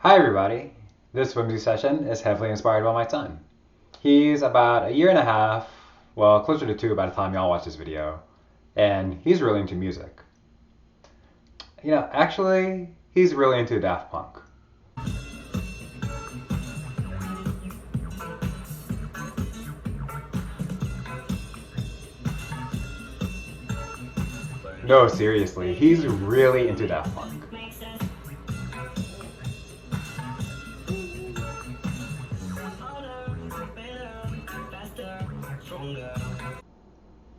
Hi everybody! This Whimsy session is heavily inspired by my son. He's about a year and a half, well closer to 2 by the time y'all watch this video, and he's really into music. Actually, he's really into Daft Punk. No, seriously, he's really into Daft Punk.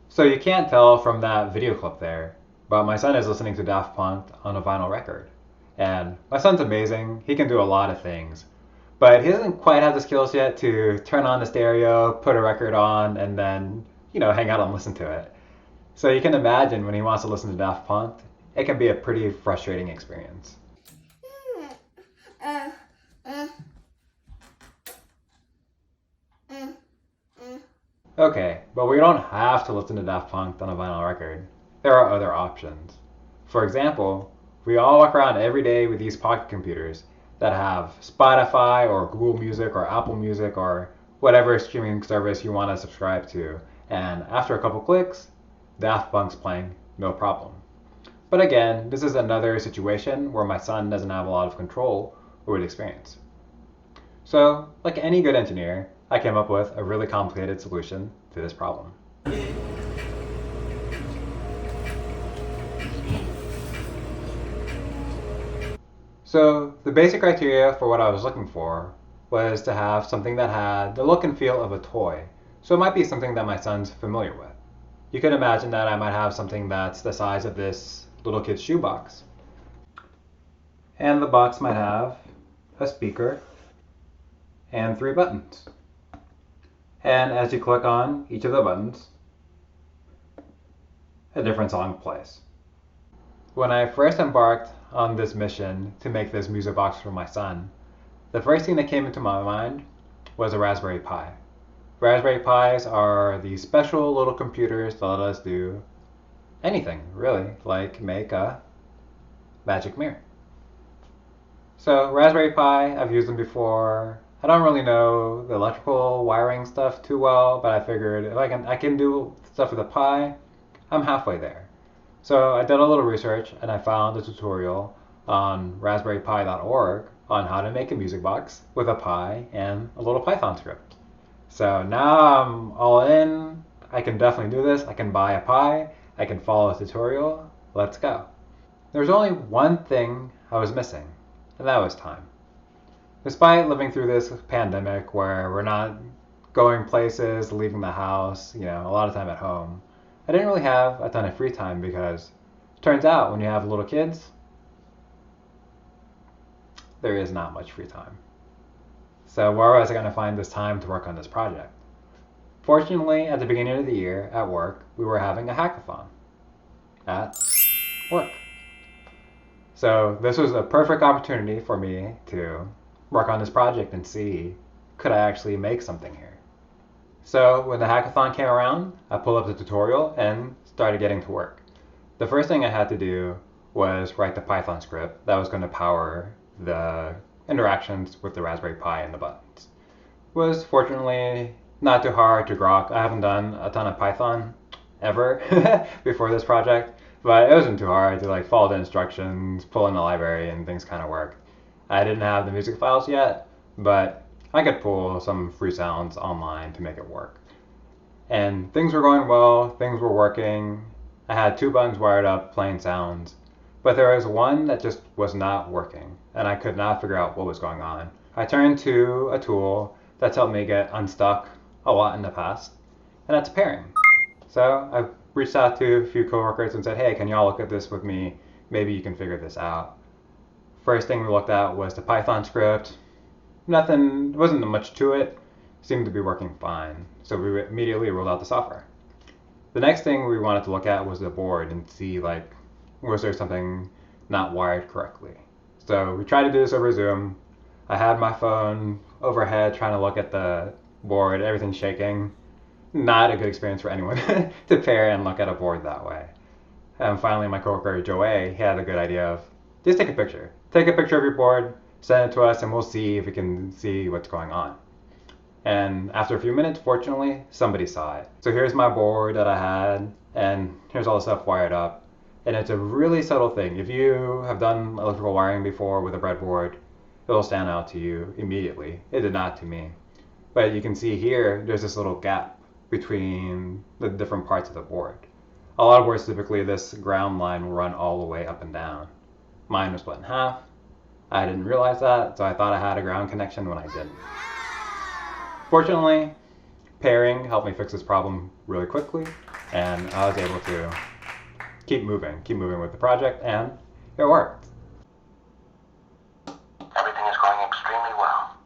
So you can't tell from that video clip there, but my son is listening to Daft Punk on a vinyl record. And my son's amazing, he can do a lot of things, but he doesn't quite have the skills yet to turn on the stereo, put a record on, and then, hang out and listen to it. So you can imagine when he wants to listen to Daft Punk, it can be a pretty frustrating experience. Okay, but we don't have to listen to Daft Punk on a vinyl record. There are other options. For example, we all walk around every day with these pocket computers that have Spotify or Google Music or Apple Music or whatever streaming service you want to subscribe to. And after a couple clicks, Daft Punk's playing, no problem. But again, this is another situation where my son doesn't have a lot of control over the experience. So, like any good engineer, I came up with a really complicated solution to this problem. So the basic criteria for what I was looking for was to have something that had the look and feel of a toy. So it might be something that my son's familiar with. You could imagine that I might have something that's the size of this little kid's shoebox. And the box might have a speaker and 3 buttons. And as you click on each of the buttons, a different song plays. When I first embarked on this mission to make this music box for my son, the first thing that came into my mind was a Raspberry Pi. Raspberry Pis are these special little computers that let us do anything, really, like make a magic mirror. So Raspberry Pi, I've used them before. I don't really know the electrical wiring stuff too well, but I figured if I can do stuff with a Pi, I'm halfway there. So I did a little research and I found a tutorial on raspberrypi.org on how to make a music box with a Pi and a little Python script. So now I'm all in. I can definitely do this. I can buy a Pi. I can follow a tutorial. Let's go. There's only one thing I was missing, and that was time. Despite living through this pandemic where we're not going places, leaving the house, a lot of time at home, I didn't really have a ton of free time because it turns out when you have little kids, there is not much free time. So where was I going to find this time to work on this project? Fortunately, at the beginning of the year at work, we were having a hackathon at work. So this was a perfect opportunity for me to work on this project and see, could I actually make something here? So when the hackathon came around, I pulled up the tutorial and started getting to work. The first thing I had to do was write the Python script that was going to power the interactions with the Raspberry Pi and the buttons. It was fortunately not too hard to grok. I haven't done a ton of Python ever before this project, but it wasn't too hard to follow the instructions, pull in the library, and things kind of worked. I didn't have the music files yet, but I could pull some free sounds online to make it work. And things were going well, things were working. I had 2 buttons wired up playing sounds, but there was one that just was not working, and I could not figure out what was going on. I turned to a tool that's helped me get unstuck a lot in the past, and that's pairing. So I reached out to a few coworkers and said, hey, can y'all look at this with me? Maybe you can figure this out. First thing we looked at was the Python script. Wasn't much to it, seemed to be working fine. So we immediately rolled out the software. The next thing we wanted to look at was the board and see was there something not wired correctly. So we tried to do this over Zoom. I had my phone overhead trying to look at the board, everything's shaking. Not a good experience for anyone to pair and look at a board that way. And finally my coworker Joey, he had a good idea of just take a picture. Take a picture of your board, send it to us and we'll see if we can see what's going on. And after a few minutes, fortunately, somebody saw it. So here's my board that I had, and here's all the stuff wired up. And it's a really subtle thing. If you have done electrical wiring before with a breadboard, it'll stand out to you immediately. It did not to me. But you can see here, there's this little gap between the different parts of the board. A lot of boards, typically this ground line will run all the way up and down. Mine was split in half. I didn't realize that, so I thought I had a ground connection when I didn't. Fortunately, pairing helped me fix this problem really quickly, and I was able to keep moving with the project, and it worked. Everything is going extremely well.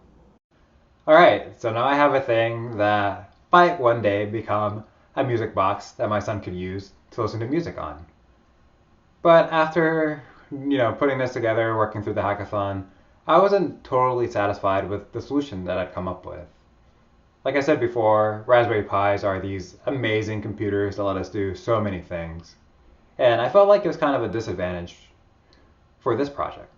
Alright, so now I have a thing that might one day become a music box that my son could use to listen to music on. But after, putting this together, working through the hackathon, I wasn't totally satisfied with the solution that I'd come up with. Like I said before, Raspberry Pis are these amazing computers that let us do so many things. And I felt like it was kind of a disadvantage for this project.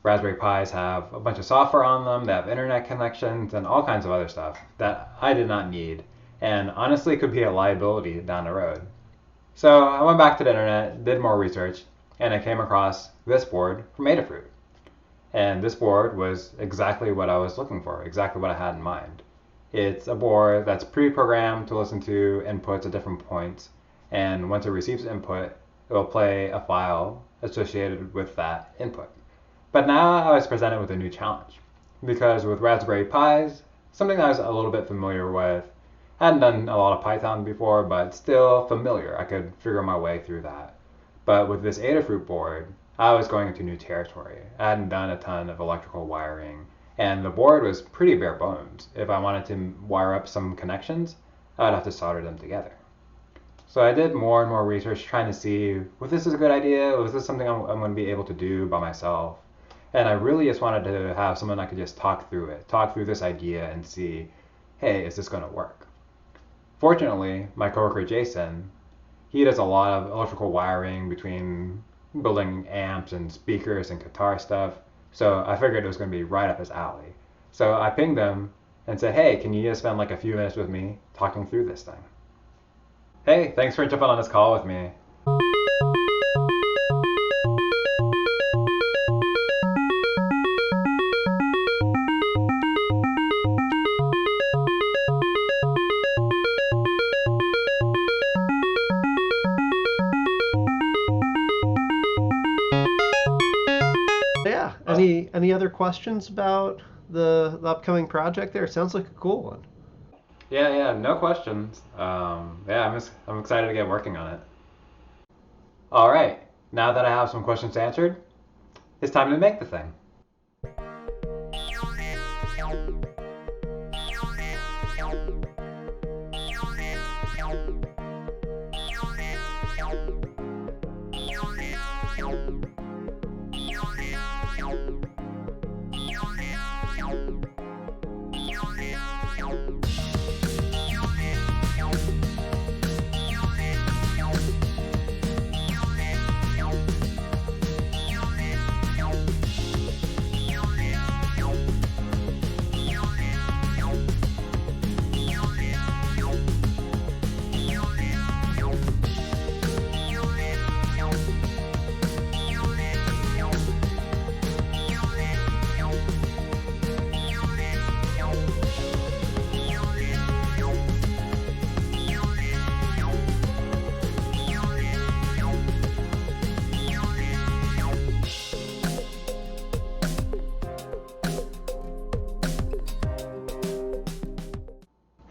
Raspberry Pis have a bunch of software on them, they have internet connections, and all kinds of other stuff that I did not need, and honestly could be a liability down the road. So I went back to the internet, did more research, and I came across this board from Adafruit. And this board was exactly what I was looking for, exactly what I had in mind. It's a board that's pre-programmed to listen to inputs at different points, and once it receives input, it will play a file associated with that input. But now I was presented with a new challenge, because with Raspberry Pis, something that I was a little bit familiar with, I hadn't done a lot of Python before, but still familiar. I could figure my way through that. But with this Adafruit board, I was going into new territory. I hadn't done a ton of electrical wiring, and the board was pretty bare bones. If I wanted to wire up some connections, I would have to solder them together. So I did more and more research trying to see if this is a good idea, was this something I'm going to be able to do by myself. And I really just wanted to have someone I could just talk through this idea and see, hey, is this going to work? Fortunately, my coworker Jason, he does a lot of electrical wiring between building amps and speakers and guitar stuff. So I figured it was going to be right up his alley. So I pinged him and said, hey, can you just spend like a few minutes with me talking through this thing? Hey, thanks for jumping on this call with me. Yeah. Any other questions about the upcoming project there? It sounds like a cool one. Yeah, no questions. I'm excited to get working on it. All right, now that I have some questions answered, it's time to make the thing.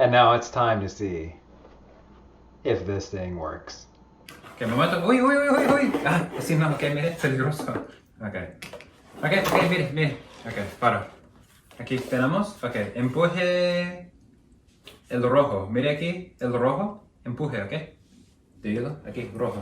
And now it's time to see if this thing works. Okay, momento. Uy. Ah, así no, ok, mire, peligroso. Ok, mire. Ok, paro. Aquí tenemos, ok, empuje el rojo. Mire aquí, el rojo, empuje, ok. Dígalo, aquí, rojo.